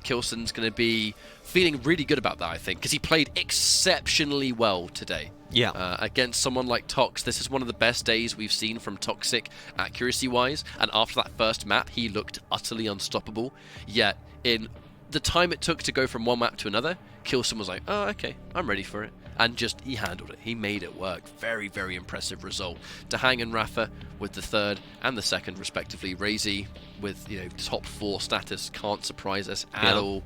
Kilson's going to be feeling really good about that, I think, because he played exceptionally well today. Yeah. Against someone like Tox, this is one of the best days we've seen from Toxic accuracy-wise, and after that first map, he looked utterly unstoppable. Yet, in the time it took to go from one map to another, Kilson was like, oh, okay, I'm ready for it. And just, he handled it. He made it work. Very, very impressive result. DaHanG and Rafa with the third and the second, respectively. Razy with, top 4 status. Can't surprise us at all.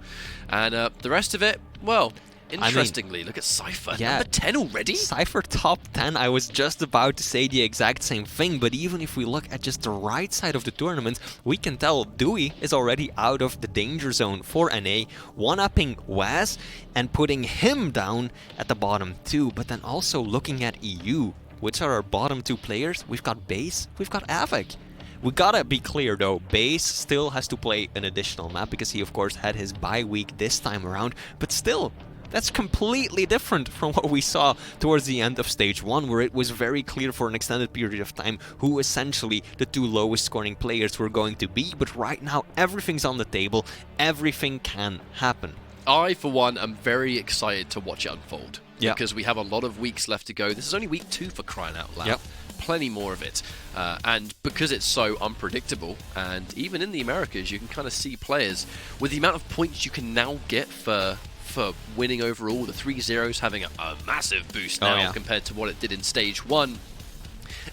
And the rest of it, well, interestingly, look at Cypher. Yeah, number 10 already? Cypher top 10. I was just about to say the exact same thing, but even if we look at just the right side of the tournament, we can tell Dewey is already out of the danger zone for NA, one-upping whaz and putting him down at the bottom 2. But then also looking at EU, which are our bottom 2 players, we've got Base, we've got Avic. We gotta be clear though, Base still has to play an additional map because he of course had his bye week this time around, but still, that's completely different from what we saw towards the end of Stage 1, where it was very clear for an extended period of time who essentially the 2 lowest scoring players were going to be. But right now, everything's on the table. Everything can happen. I, for one, am very excited to watch it unfold. Yeah. Because we have a lot of weeks left to go. This is only week 2 for crying out loud. Yep. Plenty more of it. And because it's so unpredictable, and even in the Americas, you can kind of see players with the amount of points you can now get for winning overall. The 3-0s having a massive boost now compared to what it did in Stage 1.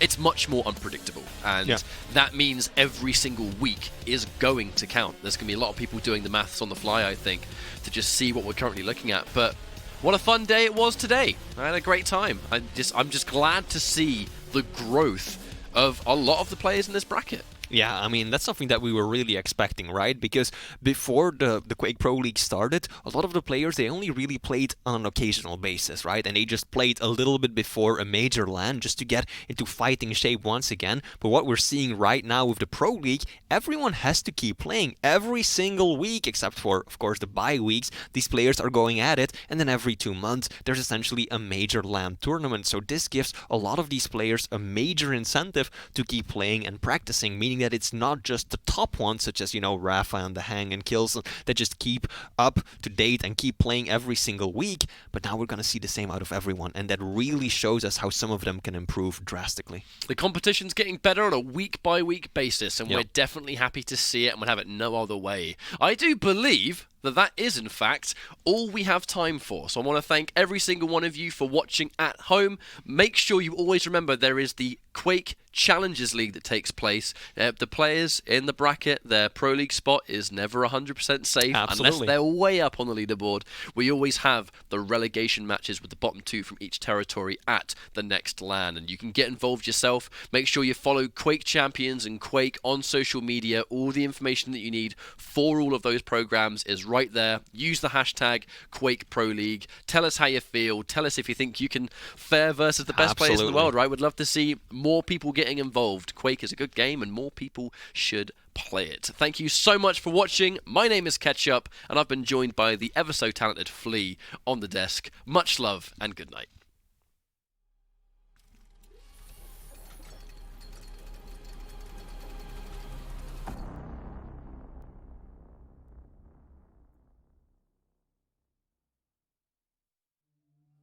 it's much more unpredictable, and that means every single week is going to count. There's going to be a lot of people doing the maths on the fly, I think, to just see what we're currently looking at. But what a fun day it was today. I had a great time. I'm just glad to see the growth of a lot of the players in this bracket. Yeah, I mean, that's something that we were really expecting, right? Because before the Quake Pro League started, a lot of the players, they only really played on an occasional basis, right? And they just played a little bit before a major LAN just to get into fighting shape once again. But what we're seeing right now with the Pro League, everyone has to keep playing every single week, except for, of course, the bye weeks. These players are going at it, and then every 2 months, there's essentially a major LAN tournament. So this gives a lot of these players a major incentive to keep playing and practicing, meaning that it's not just the top ones, such as, Rafa and DaHanG and Killzone, that just keep up to date and keep playing every single week, but now we're going to see the same out of everyone, and that really shows us how some of them can improve drastically. The competition's getting better on a week-by-week basis, and we're definitely happy to see it, and we'll have it no other way. I do believe that is, in fact, all we have time for. So I want to thank every single one of you for watching at home. Make sure you always remember there is the Quake Challengers League that takes place. The players in the bracket, their Pro League spot is never 100% safe unless they're way up on the leaderboard. We always have the relegation matches with the bottom 2 from each territory at the next LAN, and you can get involved yourself. Make sure you follow Quake Champions and Quake on social media. All the information that you need for all of those programs is right there. Use the hashtag Quake Pro League. Tell us how you feel. Tell us if you think you can fare versus the best players in the world, right? We'd love to see more people getting involved. Quake is a good game and more people should play it. Thank you so much for watching. My name is Ketchup and I've been joined by the ever so talented Flea on the desk. Much love and good night.